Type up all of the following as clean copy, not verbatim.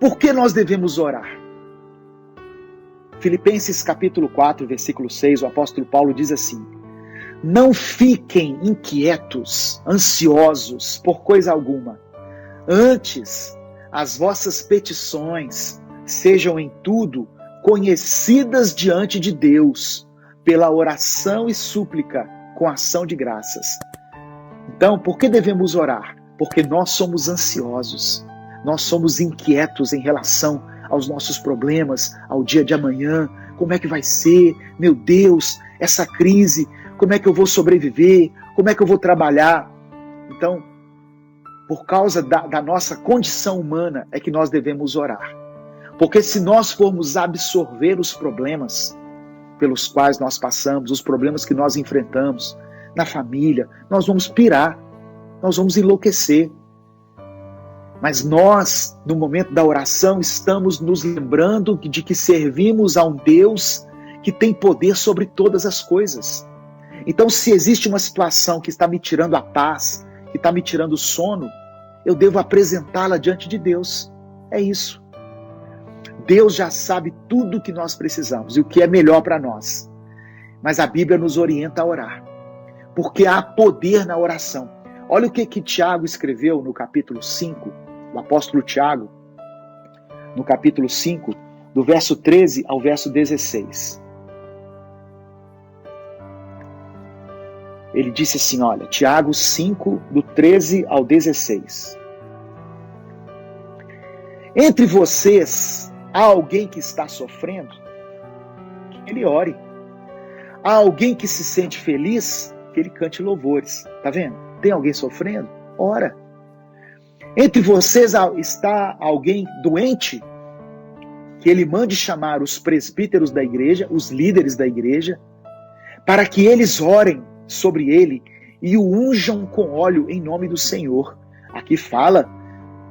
Por que nós devemos orar? Filipenses capítulo 4, versículo 6, o apóstolo Paulo diz assim: não fiquem inquietos, ansiosos por coisa alguma. Antes, as vossas petições sejam em tudo conhecidas diante de Deus, pela oração e súplica, com ação de graças. Então, por que devemos orar? Porque nós somos ansiosos, nós somos inquietos em relação aos nossos problemas, ao dia de amanhã. Como é que vai ser? Meu Deus, essa crise, como é que eu vou sobreviver? Como é que eu vou trabalhar? Então, por causa da nossa condição humana, é que nós devemos orar. Porque se nós formos absorver os problemas pelos quais nós passamos, os problemas que nós enfrentamos na família, nós vamos pirar, nós vamos enlouquecer. Mas nós, no momento da oração, estamos nos lembrando de que servimos a um Deus que tem poder sobre todas as coisas. Então, se existe uma situação que está me tirando a paz, que está me tirando o sono, eu devo apresentá-la diante de Deus. É isso. Deus já sabe tudo o que nós precisamos e o que é melhor para nós. Mas a Bíblia nos orienta a orar, porque há poder na oração. Olha o que Tiago escreveu no capítulo 5, o apóstolo Tiago, no capítulo 5, do verso 13 ao verso 16. Ele disse assim, olha, Tiago 5, do 13 ao 16. Entre vocês, há alguém que está sofrendo? Que ele ore. Há alguém que se sente feliz? Que ele cante louvores. Tá vendo? Tem alguém sofrendo? Ora. Entre vocês está alguém doente? Que ele mande chamar os presbíteros da igreja, os líderes da igreja, para que eles orem sobre ele e o unjam com óleo em nome do Senhor. Aqui fala,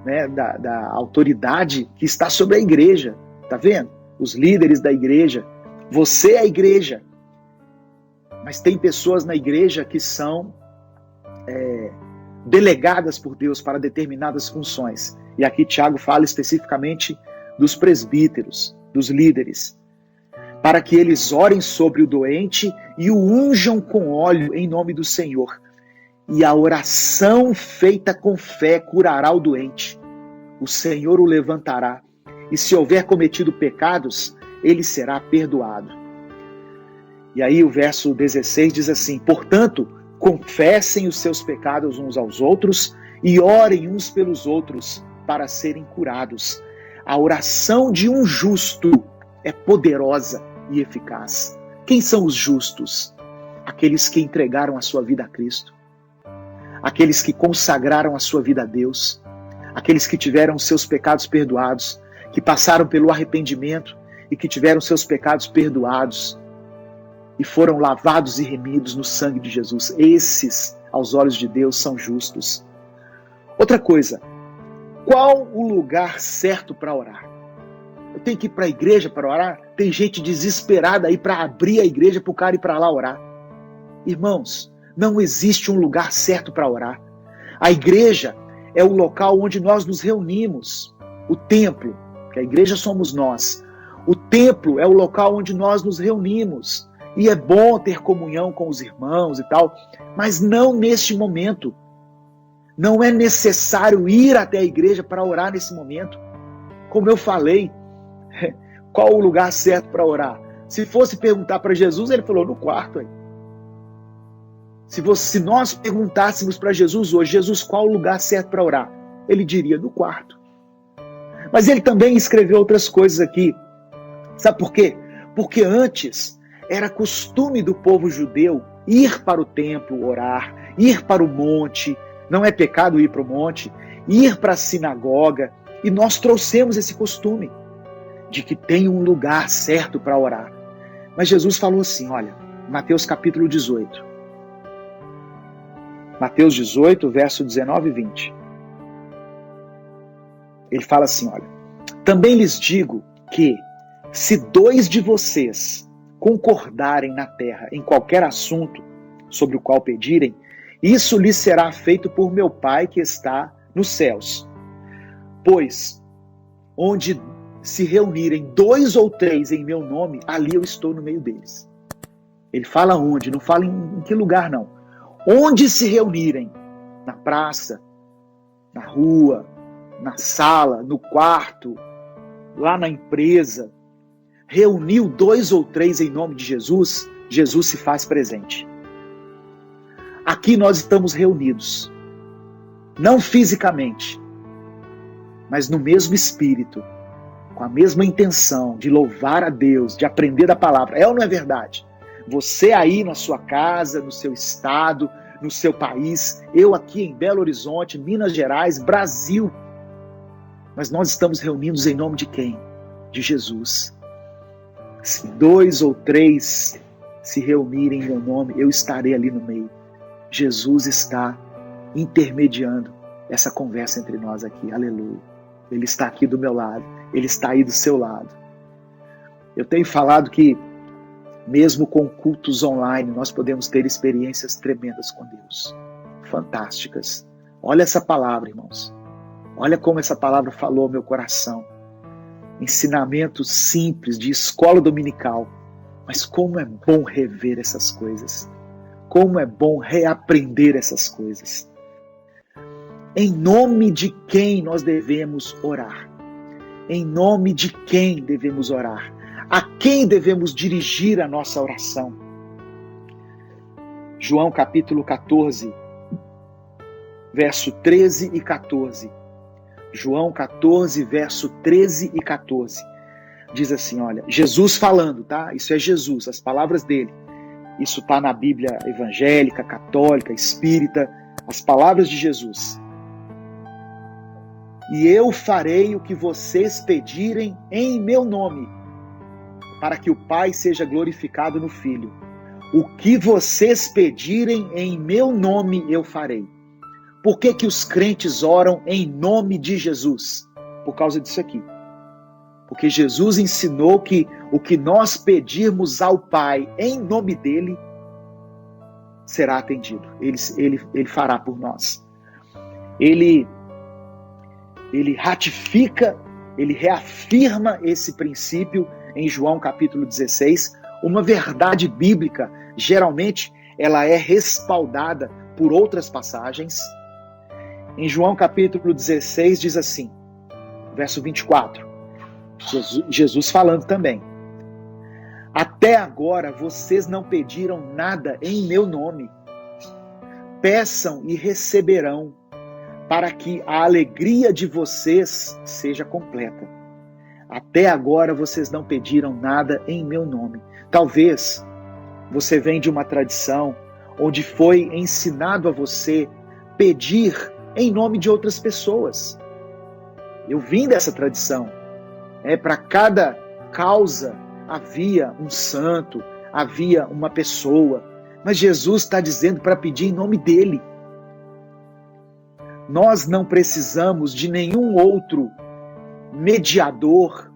né, da autoridade que está sobre a igreja. Tá vendo? Os líderes da igreja. Você é a igreja. Mas tem pessoas na igreja que são delegadas por Deus para determinadas funções. E aqui Tiago fala especificamente dos presbíteros, dos líderes, para que eles orem sobre o doente e o unjam com óleo em nome do Senhor. E a oração feita com fé curará o doente. O Senhor o levantará. E se houver cometido pecados, ele será perdoado. E aí o verso 16 diz assim: portanto, confessem os seus pecados uns aos outros e orem uns pelos outros para serem curados. A oração de um justo é poderosa e eficaz. Quem são os justos? Aqueles que entregaram a sua vida a Cristo. Aqueles que consagraram a sua vida a Deus. Aqueles que tiveram seus pecados perdoados, que passaram pelo arrependimento e que tiveram seus pecados perdoados e foram lavados e remidos no sangue de Jesus. Esses, aos olhos de Deus, são justos. Outra coisa, qual o lugar certo para orar? Eu tenho que ir para a igreja para orar? Tem gente desesperada aí para abrir a igreja para o cara ir para lá orar. Irmãos, não existe um lugar certo para orar. A igreja é o local onde nós nos reunimos. O templo, que a igreja somos nós. O templo é o local onde nós nos reunimos. E é bom ter comunhão com os irmãos e tal, mas não neste momento. Não é necessário ir até a igreja para orar nesse momento. Como eu falei, qual o lugar certo para orar? Se fosse perguntar para Jesus, ele falou, no quarto. Aí. Se nós perguntássemos para Jesus hoje, Jesus, qual o lugar certo para orar? Ele diria, no quarto. Mas ele também escreveu outras coisas aqui. Sabe por quê? Porque antes era costume do povo judeu ir para o templo orar, ir para o monte, não é pecado ir para o monte, ir para a sinagoga, e nós trouxemos esse costume de que tem um lugar certo para orar. Mas Jesus falou assim, olha, Mateus capítulo 18. Mateus 18, verso 19 e 20. Ele fala assim, olha, também lhes digo que se 2 de vocês concordarem na terra em qualquer assunto sobre o qual pedirem, isso lhes será feito por meu Pai que está nos céus. Pois onde se reunirem 2 ou 3 em meu nome, ali eu estou no meio deles. Ele fala onde, não fala em que lugar não. Onde se reunirem, na praça, na rua, na sala, no quarto, lá na empresa, reuniu 2 ou 3 em nome de Jesus, Jesus se faz presente. Aqui nós estamos reunidos, não fisicamente, mas no mesmo espírito, com a mesma intenção de louvar a Deus, de aprender a palavra. É ou não é verdade? Você aí na sua casa, no seu estado, no seu país, eu aqui em Belo Horizonte, Minas Gerais, Brasil. Mas nós estamos reunidos em nome de quem? De Jesus. Se 2 ou 3 se reunirem em meu nome, eu estarei ali no meio. Jesus está intermediando essa conversa entre nós aqui. Aleluia. Ele está aqui do meu lado. Ele está aí do seu lado. Eu tenho falado que mesmo com cultos online, nós podemos ter experiências tremendas com Deus. Fantásticas. Olha essa palavra, irmãos. Olha como essa palavra falou ao meu coração. Ensinamento simples de escola dominical. Mas como é bom rever essas coisas. Como é bom reaprender essas coisas. Em nome de quem nós devemos orar? Em nome de quem devemos orar? A quem devemos dirigir a nossa oração? João capítulo 14, verso 13 e 14. João 14, verso 13 e 14. Diz assim, olha, Jesus falando, tá? Isso é Jesus, as palavras dele. Isso está na Bíblia evangélica, católica, espírita, as palavras de Jesus. E eu farei o que vocês pedirem em meu nome, para que o Pai seja glorificado no Filho. O que vocês pedirem em meu nome, eu farei. Por que que os crentes oram em nome de Jesus? Por causa disso aqui. Porque Jesus ensinou que o que nós pedirmos ao Pai em nome dele, será atendido. Ele fará por nós. Ele ratifica, ele reafirma esse princípio em João capítulo 16, uma verdade bíblica, geralmente ela é respaldada por outras passagens. Em João capítulo 16 diz assim, verso 24, Jesus falando também, até agora vocês não pediram nada em meu nome, peçam e receberão, para que a alegria de vocês seja completa. Até agora vocês não pediram nada em meu nome. Talvez você venha de uma tradição onde foi ensinado a você pedir em nome de outras pessoas. Eu vim dessa tradição. Para cada causa havia um santo, havia uma pessoa. Mas Jesus está dizendo para pedir em nome dele. Nós não precisamos de nenhum outro mediador,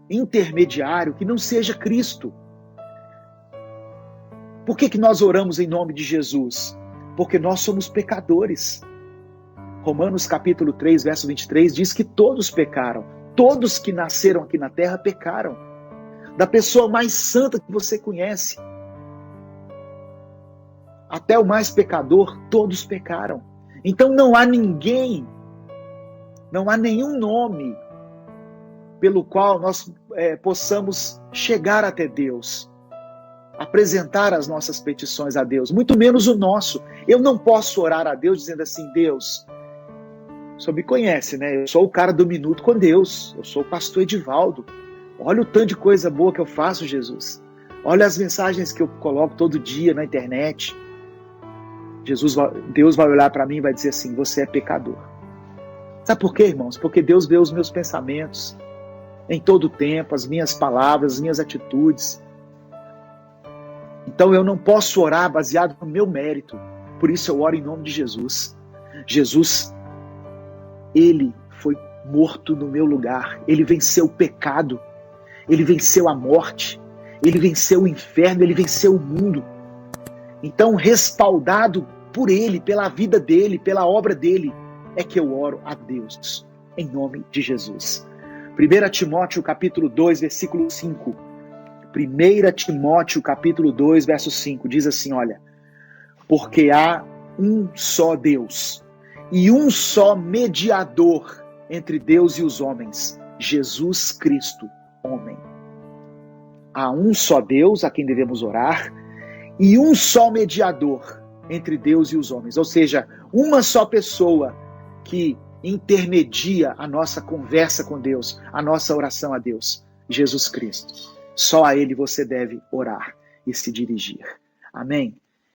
intermediário, que não seja Cristo. Por que nós oramos em nome de Jesus? Porque nós somos pecadores. Romanos capítulo 3, verso 23 diz que todos pecaram. Todos que nasceram aqui na terra pecaram. Da pessoa mais santa que você conhece, até o mais pecador, todos pecaram. Então não há ninguém, não há nenhum nome pelo qual nós possamos chegar até Deus, apresentar as nossas petições a Deus, muito menos o nosso. Eu não posso orar a Deus dizendo assim, Deus, o senhor me conhece, né? Eu sou o cara do minuto com Deus, eu sou o pastor Edivaldo. Olha o tanto de coisa boa que eu faço, Jesus. Olha as mensagens que eu coloco todo dia na internet. Deus vai olhar para mim e vai dizer assim, você é pecador. Sabe por quê, irmãos? Porque Deus vê os meus pensamentos em todo o tempo, as minhas palavras, as minhas atitudes. Então eu não posso orar baseado no meu mérito. Por isso eu oro em nome de Jesus. Jesus, ele foi morto no meu lugar. Ele venceu o pecado. Ele venceu a morte. Ele venceu o inferno. Ele venceu o mundo. Então, respaldado por ele, pela vida dele, pela obra dele, é que eu oro a Deus, em nome de Jesus. 1 Timóteo capítulo 2, versículo 5. 1 Timóteo capítulo 2, verso 5, diz assim, olha, porque há um só Deus e um só mediador entre Deus e os homens, Jesus Cristo, homem. Há um só Deus a quem devemos orar e um só mediador entre Deus e os homens, ou seja, uma só pessoa que intermedia a nossa conversa com Deus, a nossa oração a Deus, Jesus Cristo. Só a Ele você deve orar e se dirigir. Amém?